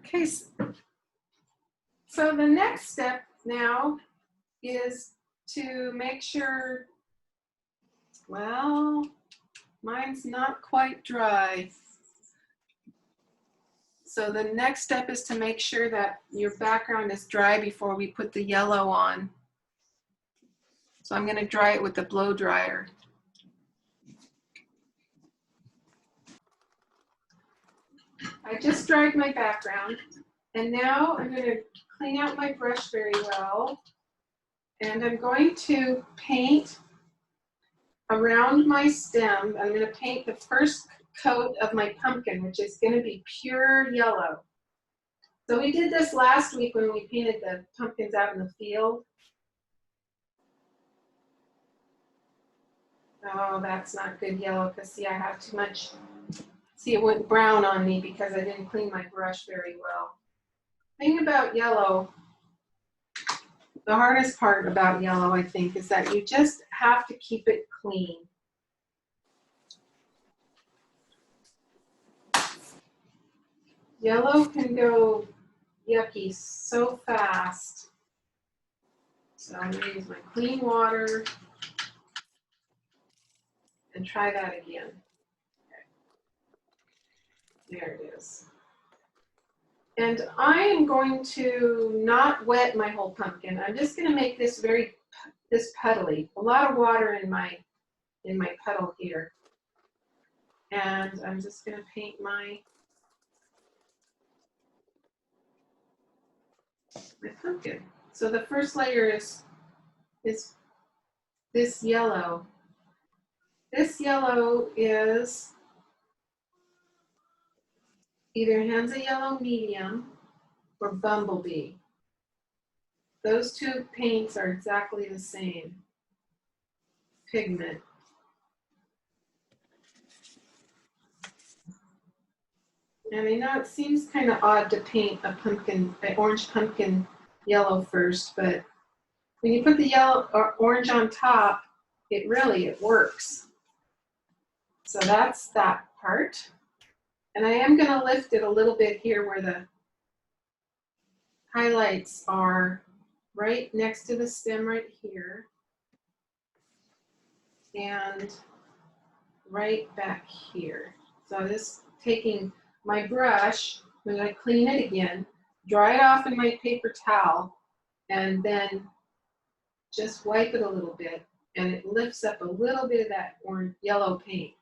Okay, so the next step now is to make sure, well, mine's not quite dry. So the next step is to make sure that your background is dry before we put the yellow on. So I'm going to dry it with the blow dryer. I just dried my background, and now I'm going to clean out my brush very well, and I'm going to paint around my stem. I'm going to paint the first coat of my pumpkin, which is going to be pure yellow. So we did this last week when we painted the pumpkins out in the field. Oh, that's not good yellow, because see, I have too much. See, it went brown on me because I didn't clean my brush very well. Thing about yellow, the hardest part about yellow, I think, is that you just have to keep it clean. Yellow can go yucky so fast. So I'm going to use my clean water and try that again. Okay. There it is. And I am going to not wet my whole pumpkin. I'm just going to make this this puddly. A lot of water in my puddle here. And I'm just going to paint my pumpkin. So the first layer is this yellow. This yellow is either Hansa Yellow Medium or Bumblebee. Those two paints are exactly the same pigment. And I know it seems kind of odd to paint a pumpkin, an orange pumpkin yellow first, but when you put the yellow or orange on top, it works. So that's that part. And I am going to lift it a little bit here where the highlights are, right next to the stem right here. And right back here. So this taking my brush, when I clean it again, dry it off in my paper towel, and then just wipe it a little bit, and it lifts up a little bit of that orange yellow paint.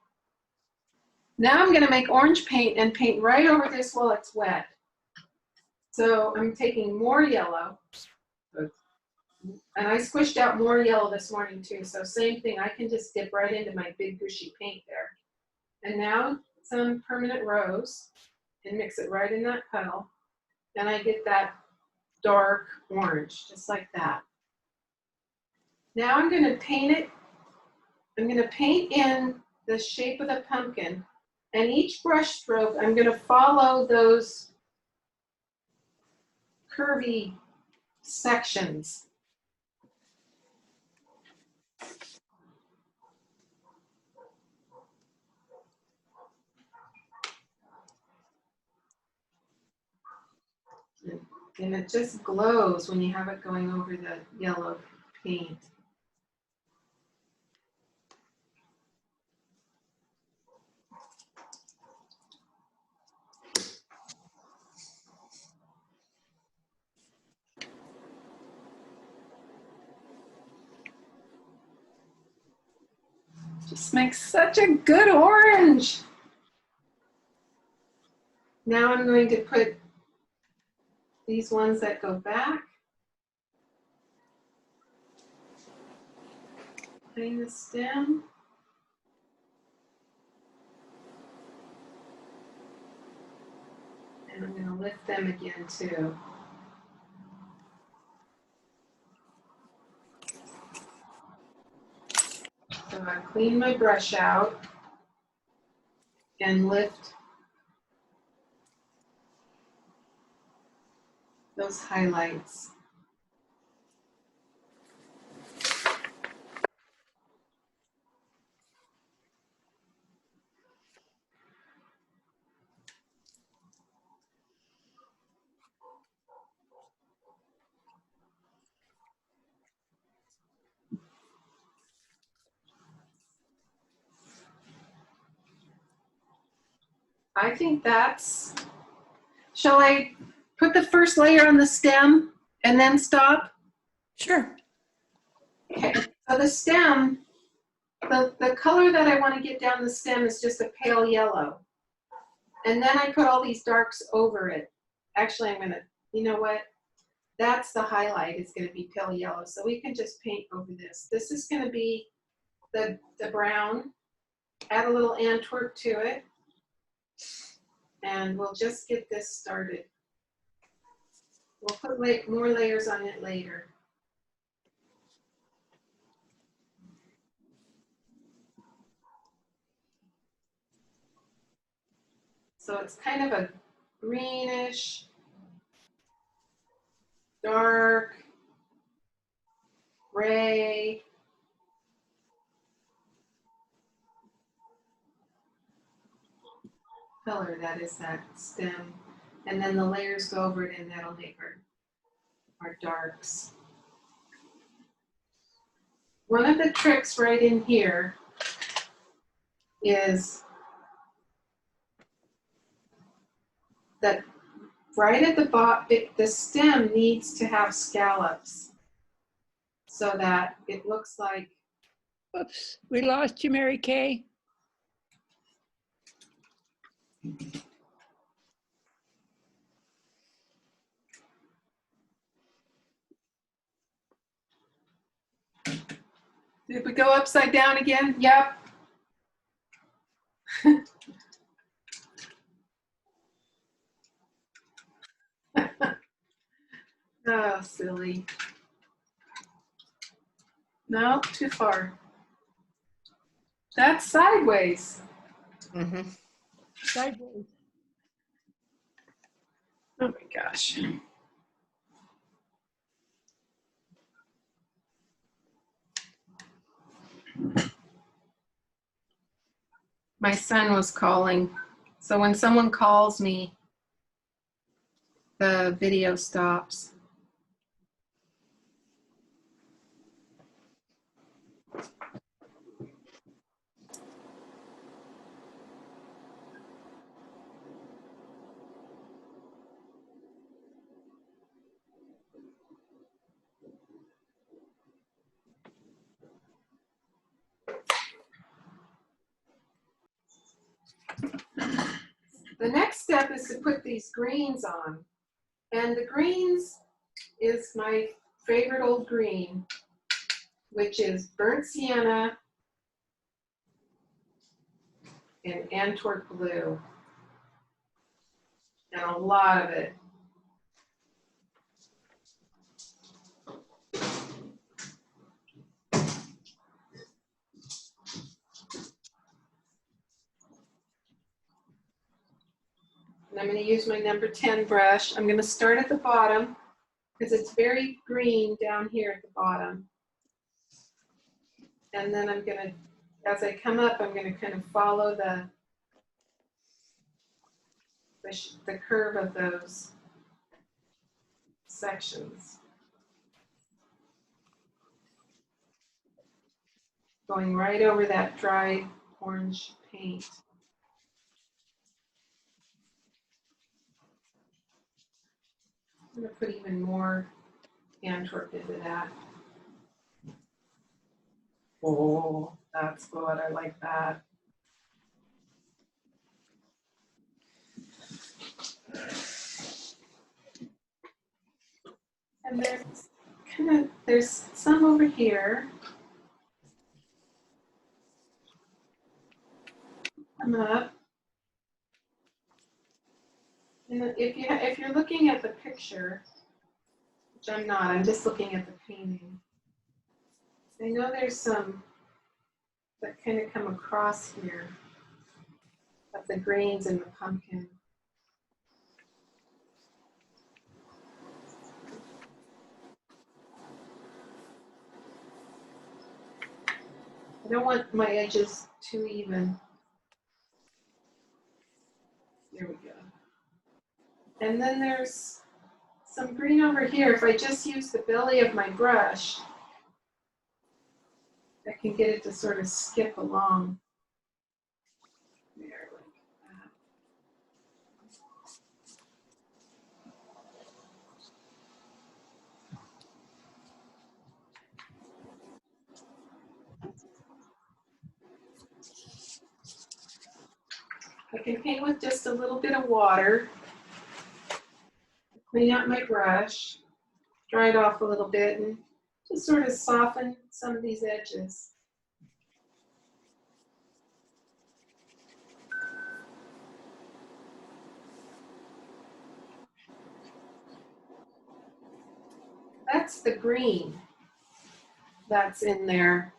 Now I'm going to make orange paint and paint right over this while it's wet. So I'm taking more yellow, and I squished out more yellow this morning too, so same thing, I can just dip right into my big gushy paint there. And now some permanent rose and mix it right in that puddle. Then I get that dark orange, just like that. Now I'm going to paint it. I'm going to paint in the shape of the pumpkin. And each brush stroke, I'm going to follow those curvy sections. And it just glows when you have it going over the yellow paint. Just makes such a good orange. Now I'm going to put these ones that go back. Clean the stem. And I'm going to lift them again too. So I clean my brush out and lift those highlights. I think that's, shall I put the first layer on the stem and then stop? Sure. Okay, so the stem, the color that I want to get down the stem is just a pale yellow. And then I put all these darks over it. Actually, I'm gonna, you know what? That's the highlight, is gonna be pale yellow. So we can just paint over this. This is gonna be the brown. Add a little Antwerp to it. And we'll just get this started. We'll put more layers on it later. So it's kind of a greenish, dark, gray. Color that is that stem. And then the layers go over it and that'll make our darks. One of the tricks right in here is that right at the bottom, the stem needs to have scallops so that it looks like. Oops, we lost you, Mary Kay. Did we go upside down again? Yep. Oh, silly. No, too far. That's sideways. Mm-hmm. Sideways. Oh my gosh. My son was calling. So when someone calls me, the video stops. The next step is to put these greens on. And the greens is my favorite old green, which is burnt sienna and Antwerp blue. And a lot of it. And I'm going to use my number 10 brush. I'm going to start at the bottom because it's very green down here at the bottom. And then I'm going to, as I come up, I'm going to kind of follow the curve of those sections. Going right over that dry orange paint. I'm going to put even more Antwerp into that. Oh, that's good. I like that. And there's some over here. Come up. And if you're looking at the picture, which I'm not, I'm just looking at the painting. I know there's some that kind of come across here of the greens and the pumpkin. I don't want my edges too even. There we go. And then there's some green over here. If I just use the belly of my brush, I can get it to sort of skip along. There, like that. I can paint with just a little bit of water. Clean out my brush, dry it off a little bit, and just sort of soften some of these edges. That's the green that's in there.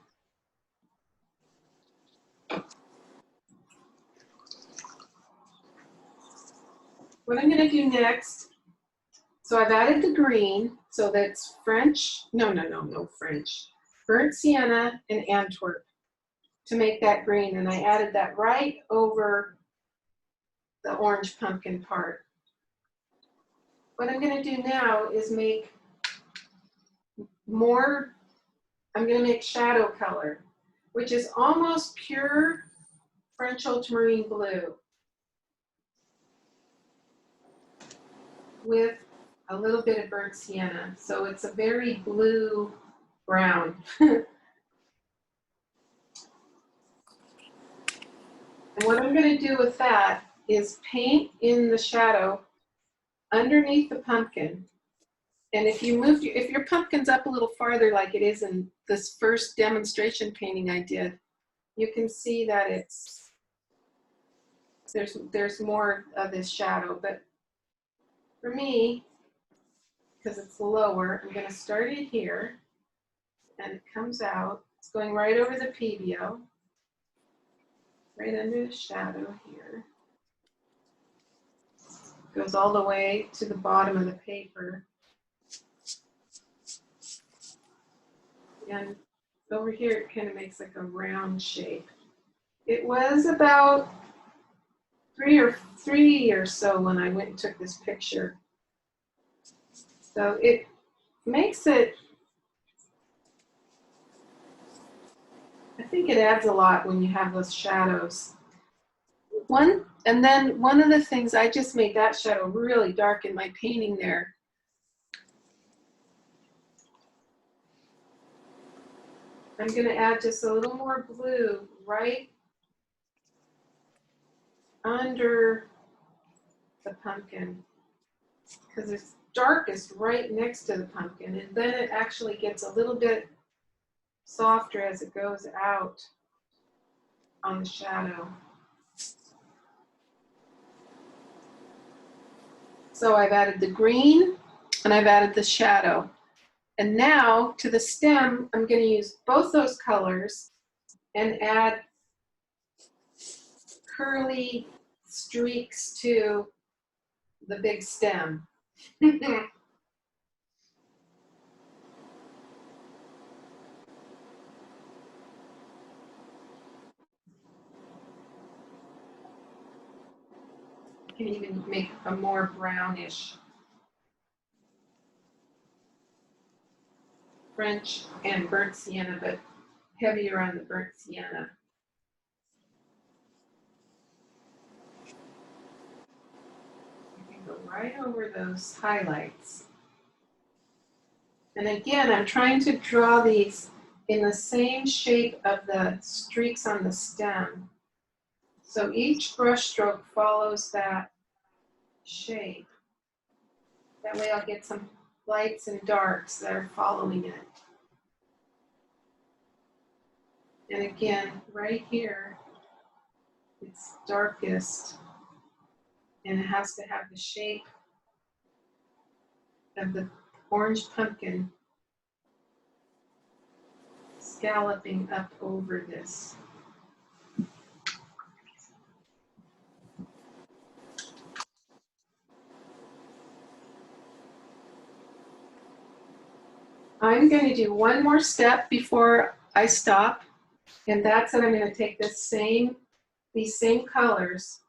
What I'm going to do next, so I've added the green, so that's French, no French, burnt sienna and Antwerp to make that green, and I added that right over the orange pumpkin part. What I'm going to do now is make more, I'm going to make shadow color, which is almost pure French ultramarine blue with a little bit of burnt sienna. So it's a very blue brown. And what I'm going to do with that is paint in the shadow underneath the pumpkin. And if you move, if your pumpkin's up a little farther like it is in this first demonstration painting I did, you can see that there's more of this shadow. But for me, because it's lower, I'm going to start it here, and it comes out. It's going right over the PBO, right under the shadow here. Goes all the way to the bottom of the paper. And over here, it kind of makes like a round shape. It was about three or so when I went and took this picture. So it makes it, I think it adds a lot when you have those shadows. And then one of the things, I just made that shadow really dark in my painting there. I'm going to add just a little more blue right under the pumpkin, because it's darkest right next to the pumpkin, and then it actually gets a little bit softer as it goes out on the shadow. So I've added the green and I've added the shadow. And now to the stem, I'm going to use both those colors and add curly streaks to the big stem. You can even make a more brownish French and burnt sienna, but heavier on the burnt sienna. You can go right over those highlights. And again, I'm trying to draw these in the same shape of the streaks on the stem. So each brush stroke follows that shape. That way I'll get some lights and darks that are following it. And again, right here, it's darkest, and it has to have the shape of the orange pumpkin scalloping up over this. I'm going to do one more step before I stop, and that's that I'm going to take these same colors,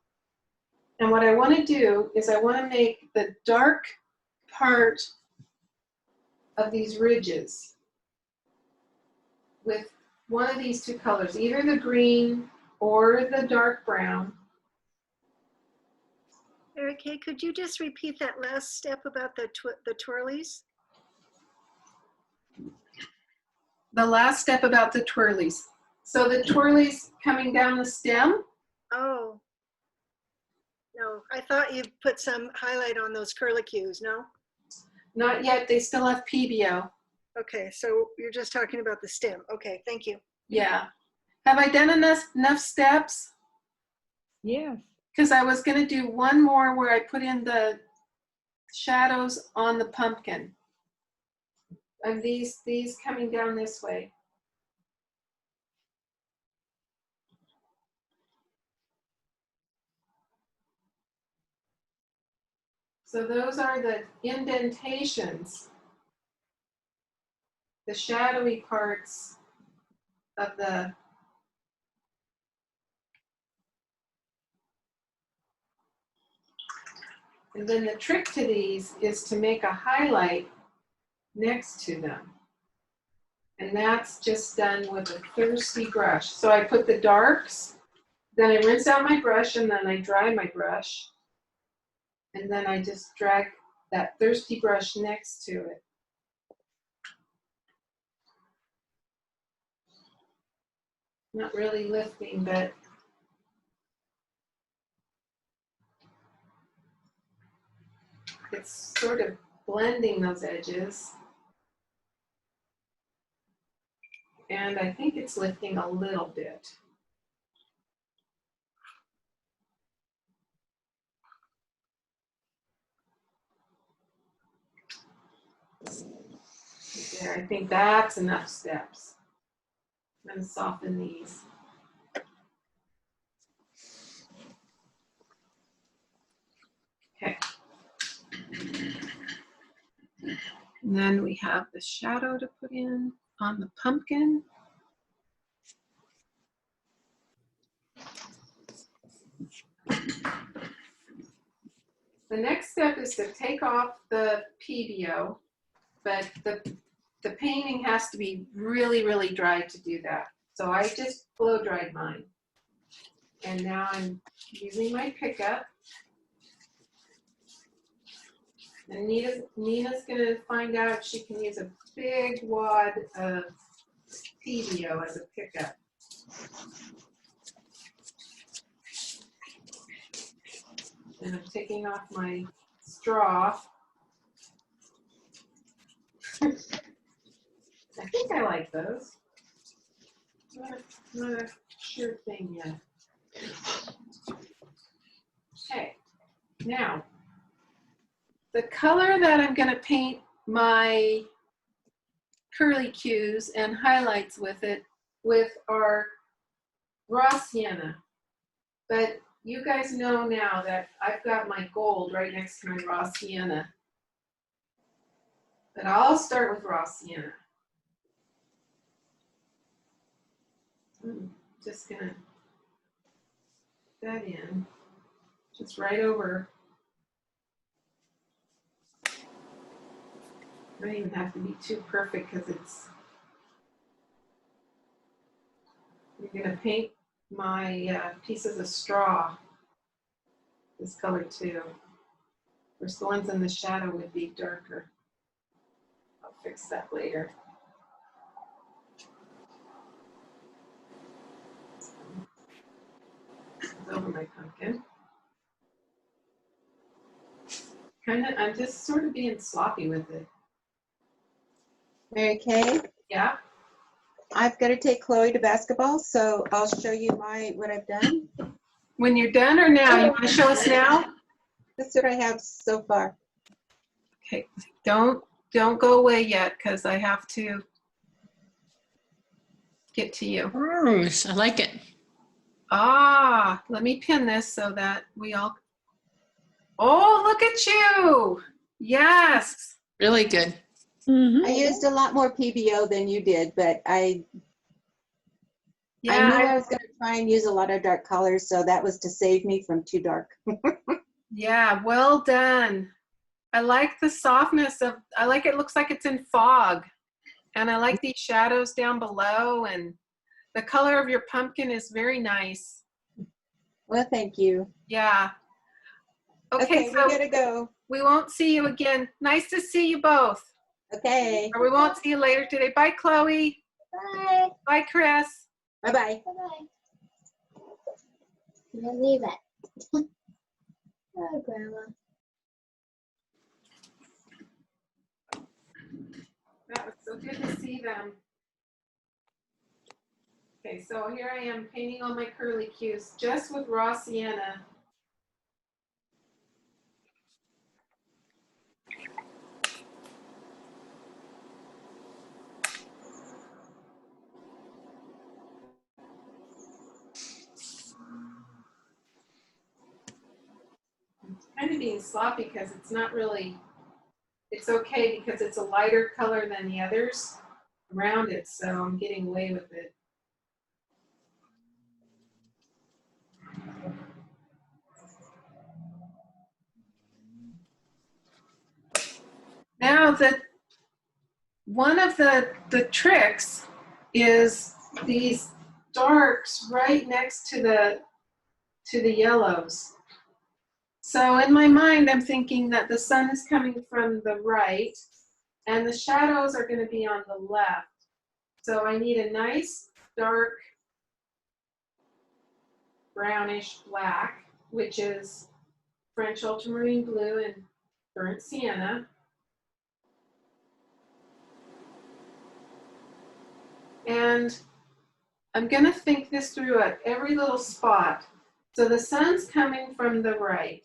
and what I want to do is I want to make the dark part of these ridges with one of these two colors, either the green or the dark brown. Mary Kay, could you just repeat that last step about the twirlies? The last step about the twirlies. So the twirlies coming down the stem, Oh, No, I thought you put some highlight on those curlicues, no? Not yet, they still have PBO. Okay, so you're just talking about the stem. Okay, thank you. Yeah. Have I done enough steps? Yes. Because I was gonna do one more where I put in the shadows on the pumpkin. And these coming down this way. So those are the indentations, the shadowy parts of the and then the trick to these is to make a highlight next to them. And that's just done with a thirsty brush. So I put the darks, then I rinse out my brush, and then I dry my brush. And then I just drag that thirsty brush next to it. Not really lifting, but it's sort of blending those edges. And I think it's lifting a little bit. There, I think that's enough steps. I'm going to soften these. Okay. And then we have the shadow to put in on the pumpkin. The next step is to take off the PBO, but the painting has to be really, really dry to do that. So I just blow dried mine. And now I'm using my pickup. And Nina's gonna find out if she can use a big wad of PBO as a pickup. And I'm taking off my straw. I think I like those. Not a sure thing yet. Okay, now, the color that I'm gonna paint my curlicues and highlights with it are raw sienna. But you guys know now that I've got my gold right next to my raw sienna. But I'll start with raw sienna. I'm just gonna put that in, just right over. I don't even have to be too perfect because it's, I'm gonna paint my pieces of straw this color too. Of course, the ones in the shadow would be darker. I'll fix that later. Over my pumpkin. I'm just sort of being sloppy with it. Mary Kay, Yeah. I've got to take Chloe to basketball, so I'll show you what I've done. When you're done or now? You want to show us now? That's what I have so far. Okay. Don't go away yet because I have to get to you. Bruce, I like it. Ah, let me pin this so that we all. Oh, look at you! Yes. Really good. Mhm. I used a lot more PBO than you did, but I knew Yeah. I was going to try and use a lot of dark colors, so that was to save me from too dark. Yeah. Well done. I like the softness of. I like it. Looks like it's in fog, and I like these shadows down below, and the color of your pumpkin is very nice. Well, thank you. Yeah. Okay, we so gotta go. we won't see you again. Nice to see you both. Okay. Or we won't see you later today. Bye, Chloe. Bye. Bye, Chris. Bye-bye. Bye-bye. I'm gonna leave it. Hi, Grandma. That was so good to see them. Okay, so here I am painting all my curly cues just with raw sienna. It's kind of being sloppy because it's not really, it's okay because it's a lighter color than the others around it, so I'm getting away with it. Now one of the tricks is these darks right next to the yellows. So in my mind, I'm thinking that the sun is coming from the right and the shadows are going to be on the left. So I need a nice dark brownish black, which is French ultramarine blue and burnt sienna. And I'm going to think this through at every little spot. So the sun's coming from the right.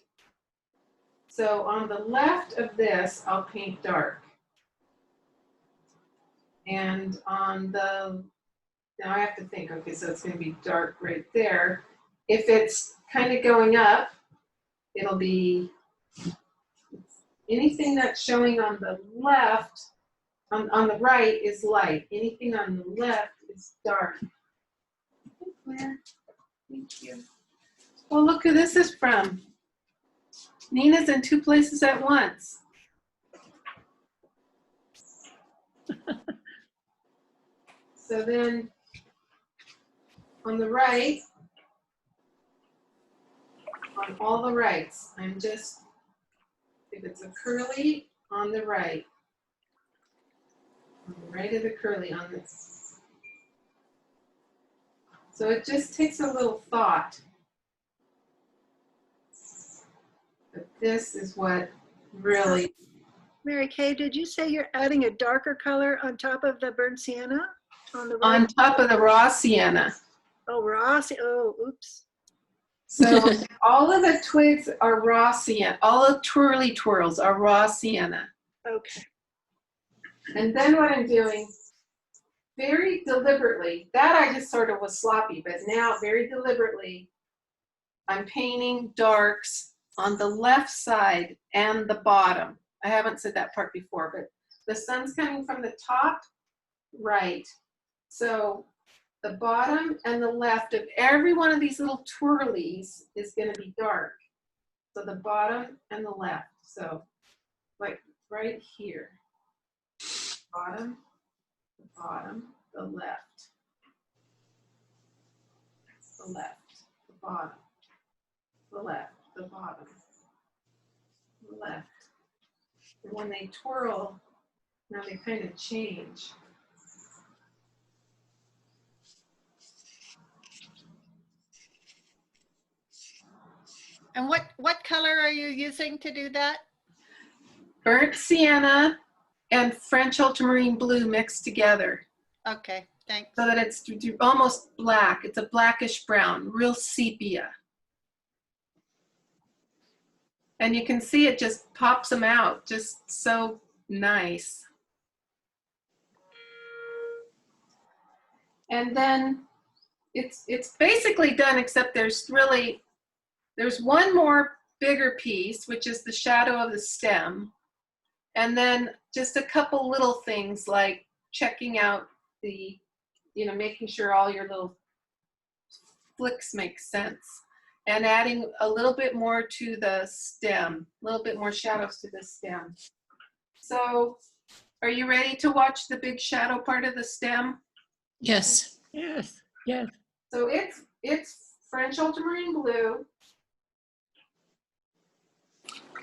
So on the left of this, I'll paint dark. And on the, now I have to think, okay, so it's going to be dark right there. If it's kind of going up, it'll be anything that's showing on the left, on the right is light. Anything on the left is dark. Hey, Claire. Thank you. Well, look who this is from. Nina's in two places at once. So then on the right, on all the rights, I'm just, if it's a curly, on the right of the curly on this. So it just takes a little thought. But this is what really, Mary Kay, did you say you're adding a darker color on top of the burnt sienna on the on right? top of the raw sienna. Oh, Ross, oh, oops. So all of the twigs are raw sienna. All the twirly twirls are raw sienna. Okay. And then what I'm doing, very deliberately, that I just sort of was sloppy, but now very deliberately, I'm painting darks on the left side and the bottom. I haven't said that part before, but the sun's coming from the top right. So the bottom and the left of every one of these little twirlies is going to be dark. So the bottom and the left. So like right here. Bottom, the left, the left, the bottom, the left, the bottom, the left. And when they twirl, now they kind of change. And what color are you using to do that? Burnt sienna and French ultramarine blue mixed together Okay, thanks. so that it's almost black. It's a blackish brown, real sepia. And you can see it just pops them out, just so nice. And then it's basically done, except there's one more bigger piece, which is the shadow of the stem. And then just a couple little things like checking out the, making sure all your little flicks make sense. And adding a little bit more to the stem, a little bit more shadows to the stem. So are you ready to watch the big shadow part of the stem? Yes. Yes, yes. So it's French ultramarine blue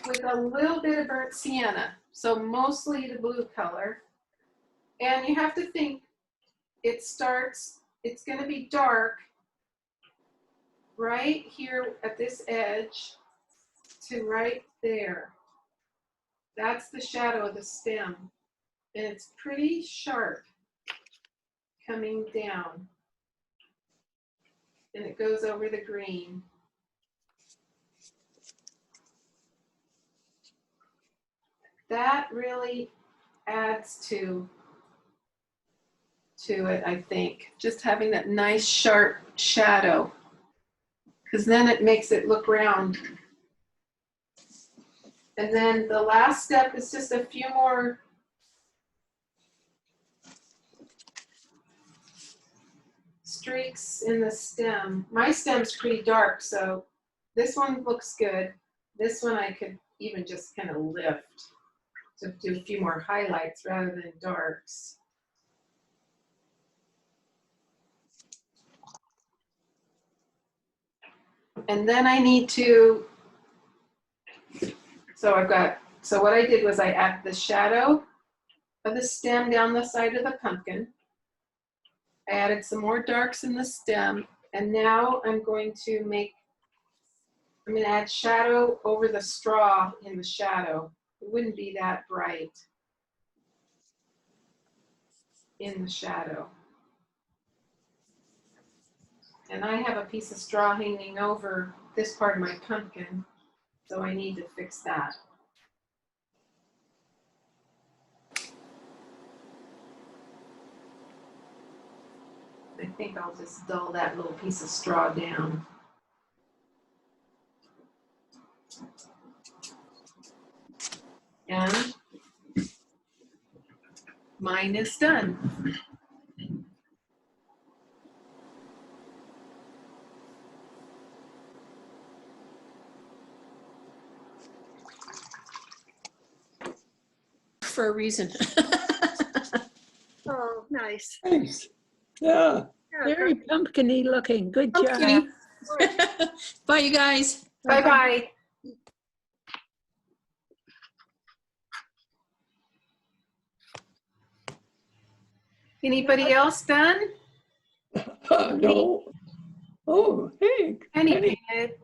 with a little bit of burnt sienna. So mostly the blue color. And you have to think it's going to be dark right here at this edge. to right there. That's the shadow of the stem. And it's pretty sharp coming down. And it goes over the green. That really adds to it, I think. Just having that nice sharp shadow. Because then it makes it look round. And then the last step is just a few more streaks in the stem. My stem's pretty dark, so this one looks good. This one I could even just kind of lift to do a few more highlights rather than darks. And then I need to, so what I did was I added the shadow of the stem down the side of the pumpkin. I added some more darks in the stem, and now I'm going to add shadow over the straw in the shadow. It wouldn't be that bright in the shadow. And I have a piece of straw hanging over this part of my pumpkin, so I need to fix that. I think I'll just dull that little piece of straw down. And mine is done. For a reason. Oh, nice. Nice. Yeah, Yeah, very pumpkin-y looking. Good job. Pumpkin-y. Bye, you guys. Bye-bye. Anybody else done? No. Oh, hey. Penny Penny. painted.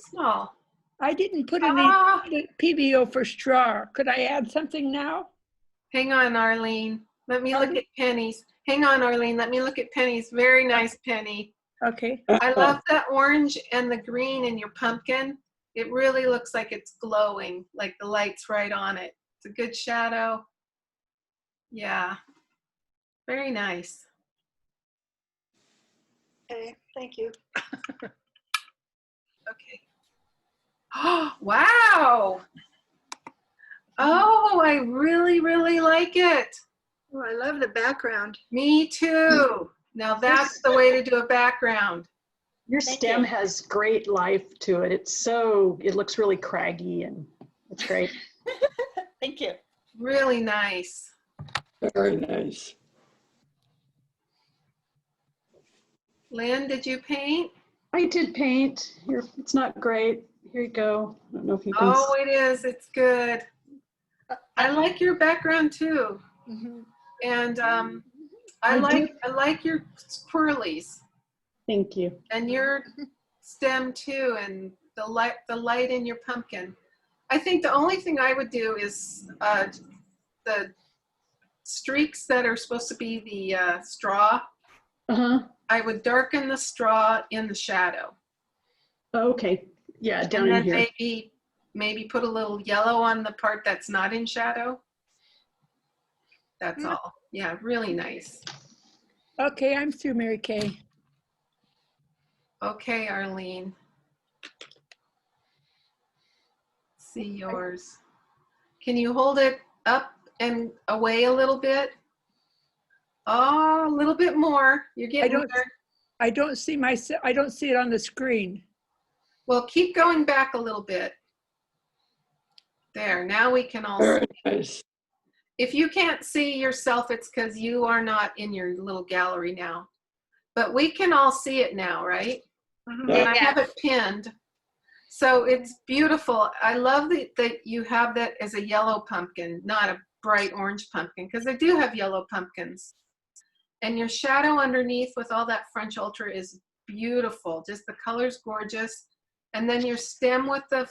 Small. I didn't put any Ah, PBO for straw. Could I add something now? hang on, Arlene. Let me look at Penny's. Hang on, Arlene. Let me look at Penny's. Very nice, Penny. Okay. I love the orange and the green in your pumpkin. It really looks like it's glowing, like the light's right on it. It's a good shadow. Yeah. Very nice. Okay, thank you. Okay. Oh, wow. Oh, I really, really like it. Oh, I love the background. Me too. Now that's the way to do a background. Your Thank stem you. has great life to it. It looks really craggy and it's great. Thank you. Really nice. Very nice. Lynn, did you paint? I did paint. Here, it's not great. Here you go. I don't know if you can. Oh, it is. It's good. I like your background too. Mhm. And I I like your squirrelies Thank you. and your stem too, and the light in your pumpkin. I think the only thing I would do is the streaks that are supposed to be the straw. Uh-huh. I would darken the straw in the shadow. Okay. Yeah, down And in then here. maybe put a little yellow on the part that's not in shadow. That's all. Yeah, really nice. Okay, I'm through, Mary Kay. Okay, Arlene. See yours. Can you hold it up and away a little bit? Oh, a little bit more. You're getting don't- there. I don't see I don't see it on the screen. Well, keep going back a little bit. There, now we can all see. Very nice. If you can't see yourself, it's because you are not in your little gallery now. But we can all see it now, right? Mhm. And I have it pinned. So it's beautiful. I love that you have that as a yellow pumpkin, not a bright orange pumpkin, because I do have yellow pumpkins. And your shadow underneath with all that French ultra is beautiful. Just the color's gorgeous. And then your stem with the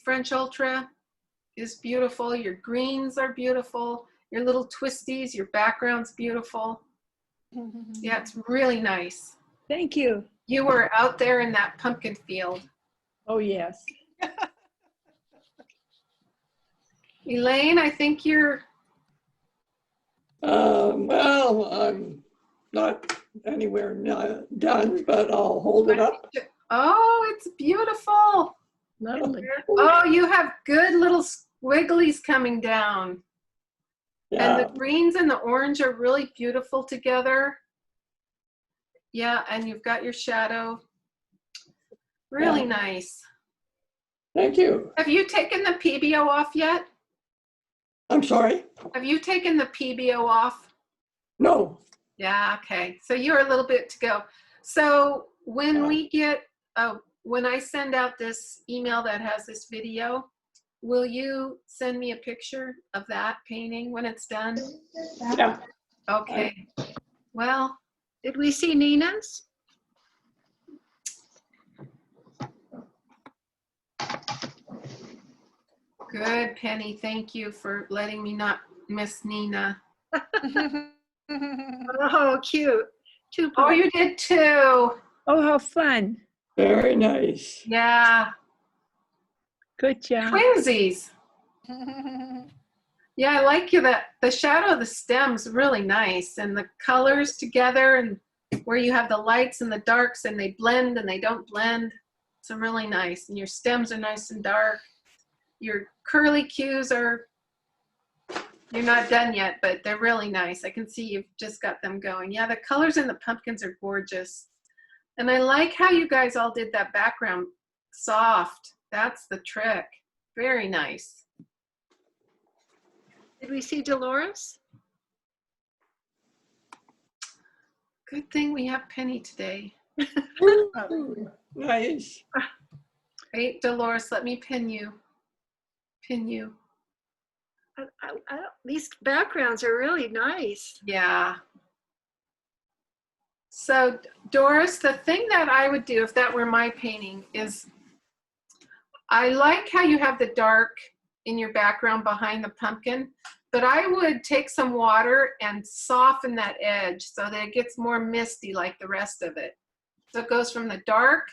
French Ultra is beautiful. Your greens are beautiful. Your little twisties, your background's beautiful. Yeah, it's really nice. Thank you. You were out there in that pumpkin field. Oh, yes. Elaine, I think you're, Well, I'm not anywhere done, but I'll hold it up. oh, it's beautiful. Lovely. Oh, you have good little squigglies coming down. And Yeah, the greens and the orange are really beautiful together. Yeah, and you've got your shadow. Really Yeah. nice. thank you. Have you taken the PBO off yet? I'm sorry? Have you taken the PBO off? No, Yeah, okay. So you're a little bit to go. So when Yeah. we get, when I send out this email that has this video, will you send me a picture of that painting when it's done? yeah, Okay. Well, Did we see Nina's? good, Penny. Thank you for letting me not miss Nina. Oh, cute. Two Oh, you did too. Oh, how fun. very nice. Yeah. Good job. Twinsies. Yeah, I like you that the shadow of the stem's really nice, and the colors together, and where you have the lights and the darks and they blend and they don't blend. It's really nice. And your stems are nice and dark. Your curly cues are, you're not done yet, but they're really nice. I can see you've just got them going. Yeah, the colors in the pumpkins are gorgeous. And I like how you guys all did that background soft. That's the trick. Very nice. Did we see Dolores? Good thing we have Penny today. Nice. Wait, Dolores, let me pin you. Pin you. These backgrounds are really nice. Yeah. So Doris, the thing that I would do if that were my painting is, I like how you have the dark in your background behind the pumpkin, but I would take some water and soften that edge so that it gets more misty like the rest of it. So it goes from the dark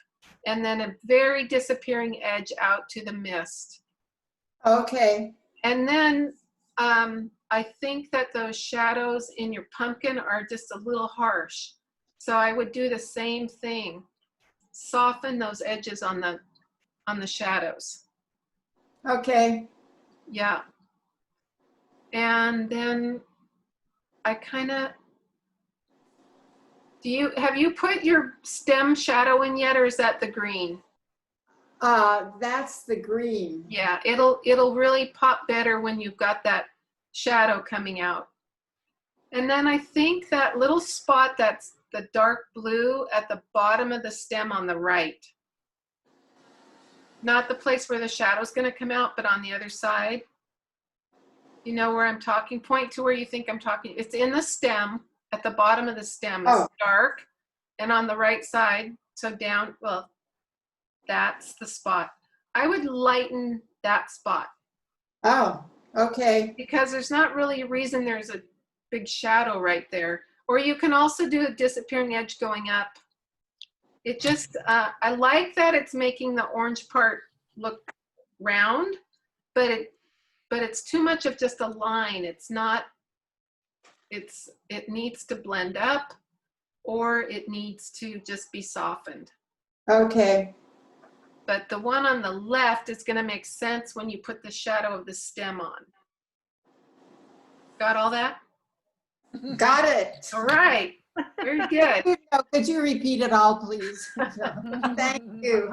and then a very disappearing edge out to the mist. Okay, And then I think that those shadows in your pumpkin are just a little harsh. So I would do the same thing. Soften those edges on the shadows. okay. Yeah. And then I kind of, have you put your stem shadow in yet, or is that the green? That's the green. Yeah, it'll really pop better when you've got that shadow coming out. And then I think that little spot that's the dark blue at the bottom of the stem on the right. Not the place where the shadow's going to come out, but on the other side. You know where I'm talking? Point to where you think I'm talking. It's in the stem, at the bottom of the stem. It's Oh. dark, and on the right side, so down, well, that's the spot. I would lighten that spot Oh, okay. because there's not really a reason there's a big shadow right there. Or you can also do a disappearing edge going up. It just, I like that it's making the orange part look round, but it's too much of just a line. It's not, it needs to blend up, or it needs to just be softened. Okay. But the one on the left is going to make sense when you put the shadow of the stem on. Got all that? Got it. All right. Very good. Could you repeat it all, please? Thank you.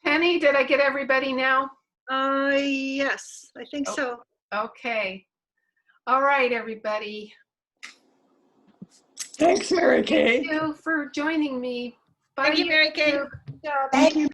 Penny, did I get everybody now? Yes, I think so. Okay. All right, everybody. Thanks, Mary Kay. Thank you for joining me. Bye. Thank you, Mary Kay. YouTube. Thank you.